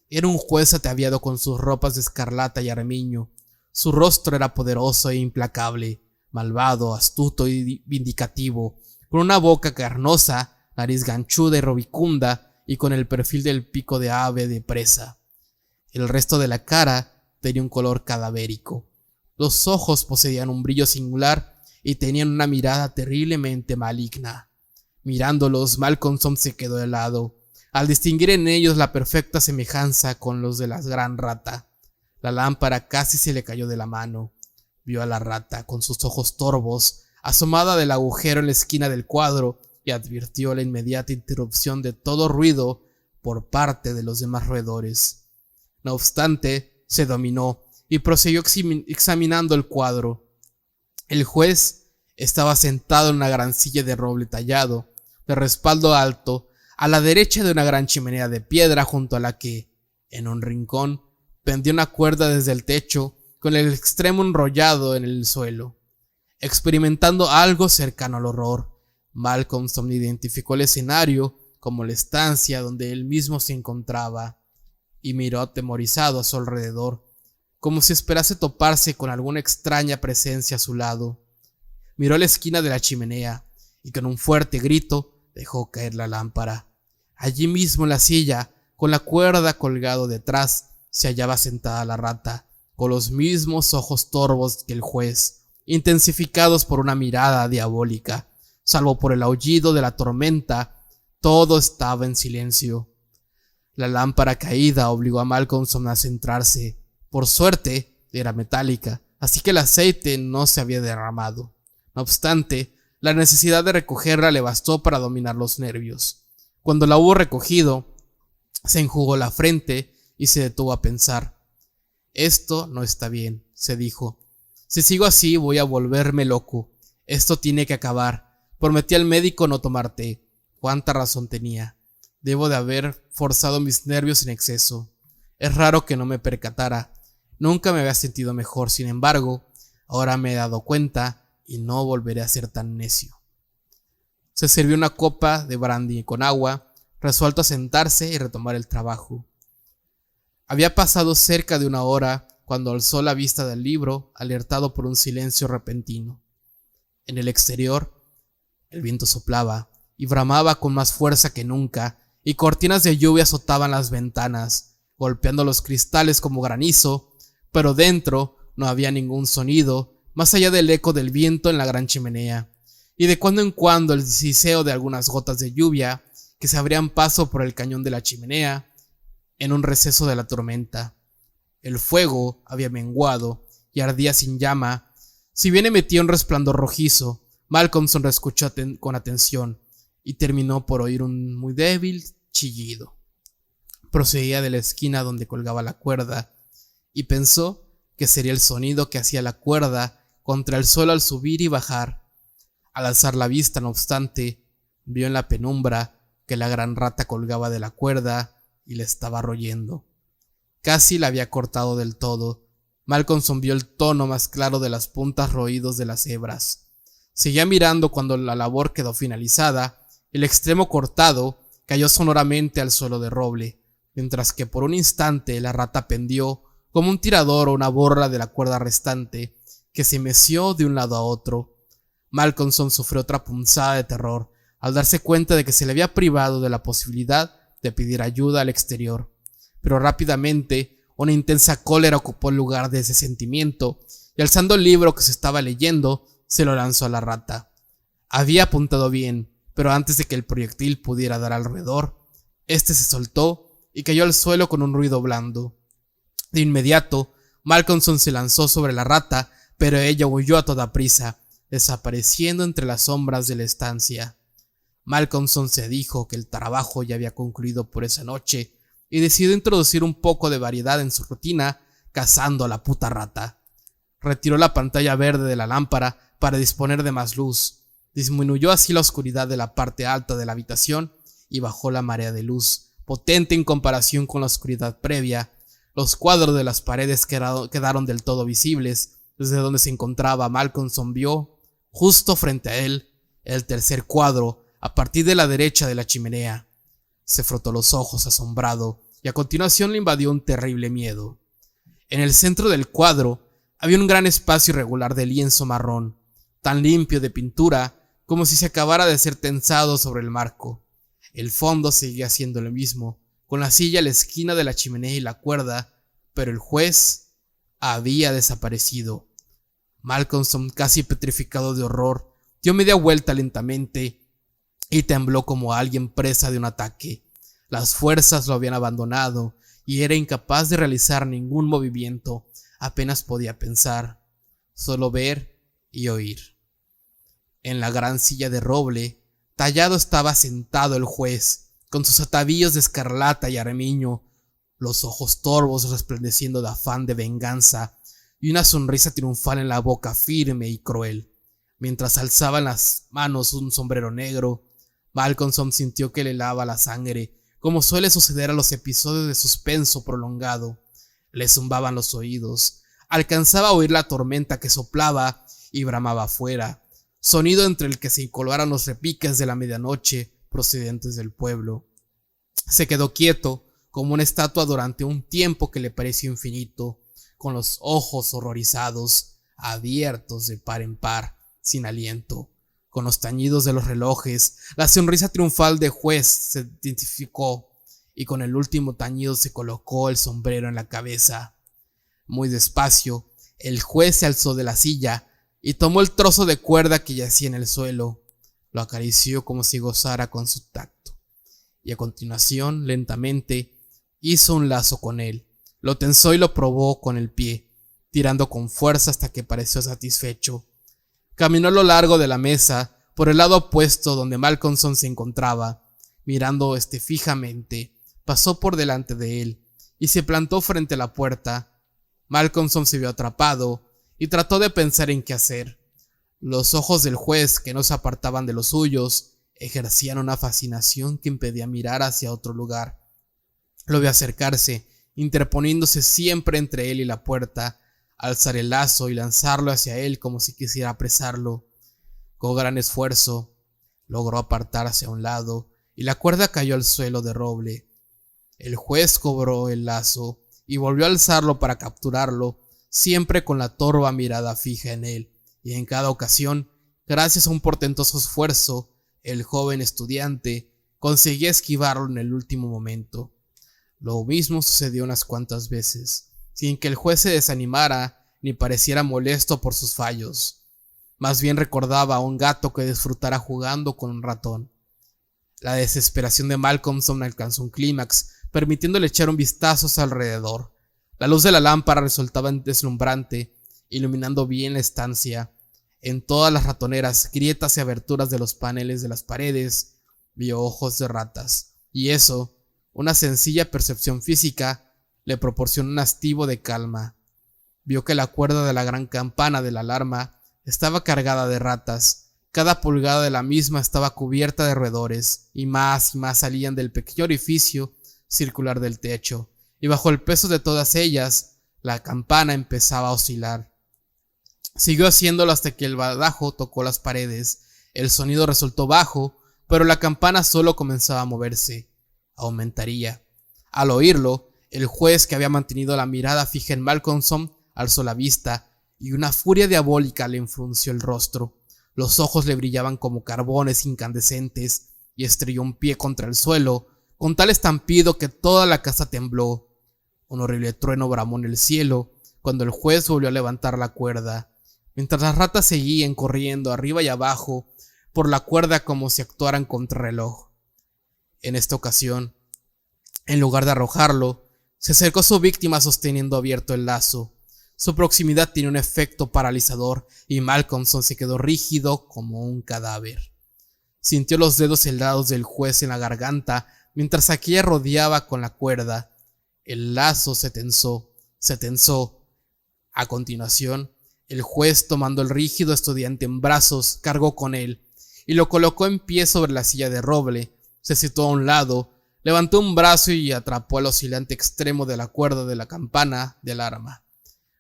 Era un juez ataviado con sus ropas de escarlata y armiño. Su rostro era poderoso e implacable, malvado, astuto y vindicativo, con una boca carnosa, nariz ganchuda y rubicunda, y con el perfil del pico de ave de presa. El resto de la cara tenía un color cadavérico. Los ojos poseían un brillo singular y tenían una mirada terriblemente maligna. Mirándolos, Malcolmson se quedó helado, al distinguir en ellos la perfecta semejanza con los de la gran rata. La lámpara casi se le cayó de la mano. Vio a la rata, con sus ojos torvos, asomada del agujero en la esquina del cuadro, y advirtió la inmediata interrupción de todo ruido por parte de los demás roedores. No obstante, se dominó y prosiguió examinando el cuadro. El juez estaba sentado en una gran silla de roble tallado, de respaldo alto, a la derecha de una gran chimenea de piedra junto a la que, en un rincón, pendía una cuerda desde el techo con el extremo enrollado en el suelo. Experimentando algo cercano al horror, Malcolmson identificó el escenario como la estancia donde él mismo se encontraba y miró atemorizado a su alrededor, como si esperase toparse con alguna extraña presencia a su lado. Miró a la esquina de la chimenea y con un fuerte grito dejó caer la lámpara. Allí mismo en la silla, con la cuerda colgado detrás, se hallaba sentada la rata, con los mismos ojos torvos que el juez, intensificados por una mirada diabólica. Salvo por el aullido de la tormenta, todo estaba en silencio. La lámpara caída obligó a Malcolmson a centrarse. Por suerte, era metálica, así que el aceite no se había derramado. No obstante, la necesidad de recogerla le bastó para dominar los nervios. Cuando la hubo recogido, se enjugó la frente y se detuvo a pensar. Esto no está bien, se dijo. Si sigo así voy a volverme loco. Esto tiene que acabar. Prometí al médico no tomar té. Cuánta razón tenía. Debo de haber forzado mis nervios en exceso. Es raro que no me percatara. Nunca me había sentido mejor, sin embargo, ahora me he dado cuenta y no volveré a ser tan necio. Se sirvió una copa de brandy con agua, resuelto a sentarse y retomar el trabajo. Había pasado cerca de una hora cuando alzó la vista del libro, alertado por un silencio repentino. En el exterior, el viento soplaba y bramaba con más fuerza que nunca, y cortinas de lluvia azotaban las ventanas, golpeando los cristales como granizo, pero dentro no había ningún sonido más allá del eco del viento en la gran chimenea, y de cuando en cuando el siseo de algunas gotas de lluvia que se abrían paso por el cañón de la chimenea en un receso de la tormenta. El fuego había menguado y ardía sin llama. Si bien emitía un resplandor rojizo, Malcolmson lo escuchó con atención y terminó por oír un muy débil chillido. Procedía de la esquina donde colgaba la cuerda y pensó que sería el sonido que hacía la cuerda contra el suelo al subir y bajar. Al alzar la vista, no obstante, vio en la penumbra que la gran rata colgaba de la cuerda y le estaba royendo. Casi la había cortado del todo. Malcolmson vio el tono más claro de las puntas roídos de las hebras. Seguía mirando cuando la labor quedó finalizada. El extremo cortado cayó sonoramente al suelo de roble, mientras que por un instante la rata pendió como un tirador o una borla de la cuerda restante, que se meció de un lado a otro. Malcolmson sufrió otra punzada de terror al darse cuenta de que se le había privado de la posibilidad de pedir ayuda al exterior. Pero rápidamente una intensa cólera ocupó el lugar de ese sentimiento, y alzando el libro que se estaba leyendo, se lo lanzó a la rata. Había apuntado bien, pero antes de que el proyectil pudiera dar alrededor, este se soltó y cayó al suelo con un ruido blando. De inmediato, Malcolmson se lanzó sobre la rata, pero ella huyó a toda prisa, desapareciendo entre las sombras de la estancia. Malcolmson se dijo que el trabajo ya había concluido por esa noche y decidió introducir un poco de variedad en su rutina, cazando a la puta rata. Retiró la pantalla verde de la lámpara para disponer de más luz, disminuyó así la oscuridad de la parte alta de la habitación y bajó la marea de luz, potente en comparación con la oscuridad previa. Los cuadros de las paredes quedaron del todo visibles. Desde donde se encontraba, Malcolmson vio, justo frente a él, el tercer cuadro, a partir de la derecha de la chimenea. Se frotó los ojos asombrado y a continuación le invadió un terrible miedo. En el centro del cuadro había un gran espacio irregular de lienzo marrón, tan limpio de pintura como si se acabara de ser tensado sobre el marco. El fondo seguía siendo lo mismo, con la silla a la esquina de la chimenea y la cuerda, pero el juez había desaparecido. Malcolmson, casi petrificado de horror, dio media vuelta lentamente y tembló como alguien presa de un ataque. Las fuerzas lo habían abandonado y era incapaz de realizar ningún movimiento. Apenas podía pensar, solo ver y oír. En la gran silla de roble, tallado estaba sentado el juez, con sus atavíos de escarlata y armiño, los ojos torvos resplandeciendo de afán de venganza y una sonrisa triunfal en la boca firme y cruel. Mientras alzaba en las manos un sombrero negro, Malcolmson sintió que le helaba la sangre, como suele suceder a los episodios de suspenso prolongado. Le zumbaban los oídos, alcanzaba a oír la tormenta que soplaba y bramaba afuera, sonido entre el que se colaban los repiques de la medianoche procedentes del pueblo. Se quedó quieto, como una estatua durante un tiempo que le pareció infinito, con los ojos horrorizados, abiertos de par en par, sin aliento. Con los tañidos de los relojes, la sonrisa triunfal de juez se identificó y con el último tañido se colocó el sombrero en la cabeza. Muy despacio, el juez se alzó de la silla y tomó el trozo de cuerda que yacía en el suelo. Lo acarició como si gozara con su tacto y a continuación, lentamente, hizo un lazo con él. Lo tensó y lo probó con el pie, tirando con fuerza hasta que pareció satisfecho. Caminó a lo largo de la mesa, por el lado opuesto donde Malcolmson se encontraba. Mirando fijamente, pasó por delante de él y se plantó frente a la puerta. Malcolmson se vio atrapado y trató de pensar en qué hacer. Los ojos del juez, que no se apartaban de los suyos, ejercían una fascinación que impedía mirar hacia otro lugar. Lo vio acercarse, interponiéndose siempre entre él y la puerta, alzar el lazo y lanzarlo hacia él como si quisiera apresarlo. Con gran esfuerzo, logró apartarse a un lado y la cuerda cayó al suelo de roble. El juez cobró el lazo y volvió a alzarlo para capturarlo, siempre con la torva mirada fija en él, y en cada ocasión, gracias a un portentoso esfuerzo, el joven estudiante conseguía esquivarlo en el último momento. Lo mismo sucedió unas cuantas veces, sin que el juez se desanimara ni pareciera molesto por sus fallos. Más bien recordaba a un gato que disfrutara jugando con un ratón. La desesperación de Malcolmson alcanzó un clímax, permitiéndole echar un vistazo a su alrededor. La luz de la lámpara resultaba deslumbrante, iluminando bien la estancia. En todas las ratoneras, grietas y aberturas de los paneles de las paredes, vio ojos de ratas, y eso, una sencilla percepción física, le proporcionó un hastío de calma. Vio que la cuerda de la gran campana de la alarma estaba cargada de ratas. Cada pulgada de la misma estaba cubierta de roedores, y más salían del pequeño orificio circular del techo, y bajo el peso de todas ellas, la campana empezaba a oscilar. Siguió haciéndolo hasta que el badajo tocó las paredes. El sonido resultó bajo, pero la campana solo comenzaba a moverse. Aumentaría. Al oírlo, el juez, que había mantenido la mirada fija en Malcolmson, alzó la vista y una furia diabólica le frunció el rostro. Los ojos le brillaban como carbones incandescentes y estrelló un pie contra el suelo con tal estampido que toda la casa tembló. Un horrible trueno bramó en el cielo cuando el juez volvió a levantar la cuerda, mientras las ratas seguían corriendo arriba y abajo por la cuerda como si actuaran contrarreloj. En esta ocasión, en lugar de arrojarlo, se acercó a su víctima sosteniendo abierto el lazo. Su proximidad tenía un efecto paralizador y Malcolmson se quedó rígido como un cadáver. Sintió los dedos helados del juez en la garganta mientras aquella rodeaba con la cuerda. El lazo se tensó. A continuación, el juez, tomando al rígido estudiante en brazos, cargó con él y lo colocó en pie sobre la silla de roble. Se situó a un lado, levantó un brazo y atrapó al oscilante extremo de la cuerda de la campana de alarma.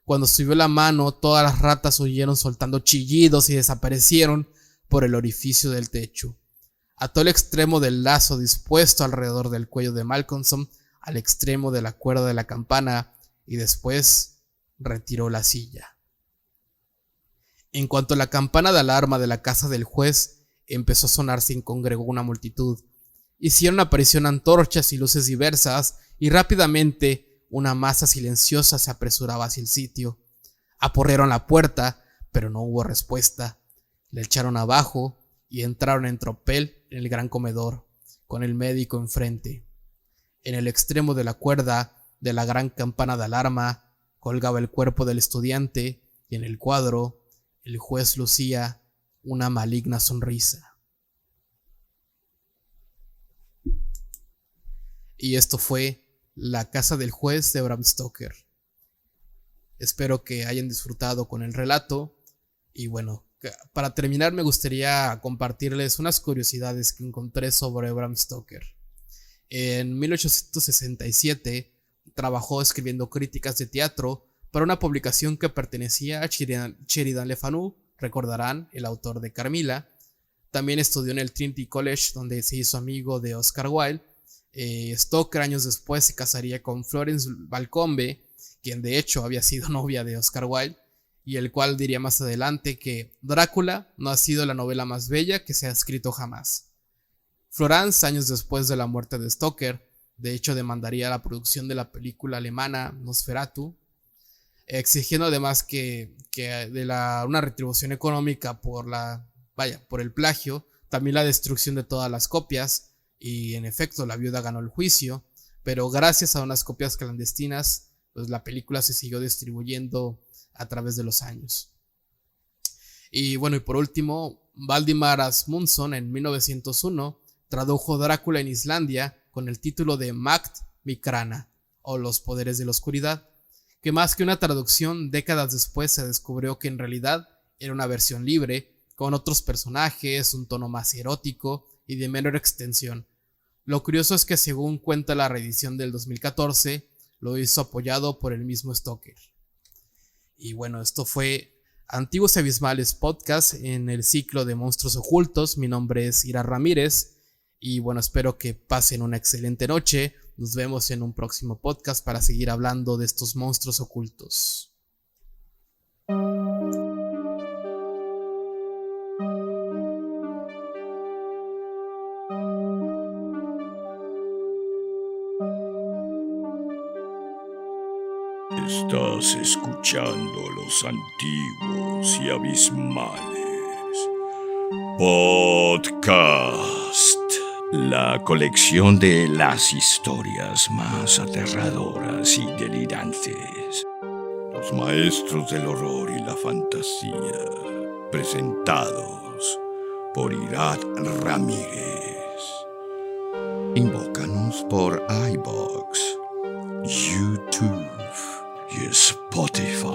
Cuando subió la mano, todas las ratas huyeron soltando chillidos y desaparecieron por el orificio del techo. Ató el extremo del lazo dispuesto alrededor del cuello de Malcolmson al extremo de la cuerda de la campana y después retiró la silla. En cuanto la campana de alarma de la casa del juez empezó a sonar, se congregó una multitud. Hicieron aparición antorchas y luces diversas y rápidamente una masa silenciosa se apresuraba hacia el sitio. Aporrearon la puerta, pero no hubo respuesta. Le echaron abajo y entraron en tropel en el gran comedor, con el médico enfrente. En el extremo de la cuerda de la gran campana de alarma colgaba el cuerpo del estudiante y en el cuadro el juez lucía una maligna sonrisa. Y esto fue La casa del juez de Bram Stoker. Espero que hayan disfrutado con el relato. Y bueno, para terminar me gustaría compartirles unas curiosidades que encontré sobre Bram Stoker. En 1867 trabajó escribiendo críticas de teatro para una publicación que pertenecía a Sheridan Le Fanu, recordarán, el autor de Carmilla. También estudió en el Trinity College, donde se hizo amigo de Oscar Wilde. Stoker años después se casaría con Florence Balcombe, quien de hecho había sido novia de Oscar Wilde, y el cual diría más adelante que Drácula no ha sido la novela más bella que se ha escrito jamás. Florence, años después de la muerte de Stoker, de hecho demandaría la producción de la película alemana Nosferatu, exigiendo además una retribución económica por el plagio, también la destrucción de todas las copias. Y en efecto la viuda ganó el juicio, pero gracias a unas copias clandestinas pues la película se siguió distribuyendo a través de los años. Y bueno, y por último, Valdimar Asmundsson en 1901 tradujo Drácula en Islandia con el título de Makt Mikrana, o Los poderes de la oscuridad, que más que una traducción, décadas después se descubrió que en realidad era una versión libre, con otros personajes, un tono más erótico y de menor extensión. Lo curioso es que, según cuenta la reedición del 2014, lo hizo apoyado por el mismo Stoker. Y bueno, esto fue Antiguos y Abismales Podcast en el ciclo de Monstruos Ocultos. Mi nombre es Ira Ramírez y bueno, espero que pasen una excelente noche. Nos vemos en un próximo podcast para seguir hablando de estos monstruos ocultos. Estás escuchando Los Antiguos y Abismales Podcast, la colección de las historias más aterradoras y delirantes. Los maestros del horror y la fantasía, presentados por Irat Ramírez. Invócanos por iVoox, YouTube y Spotify.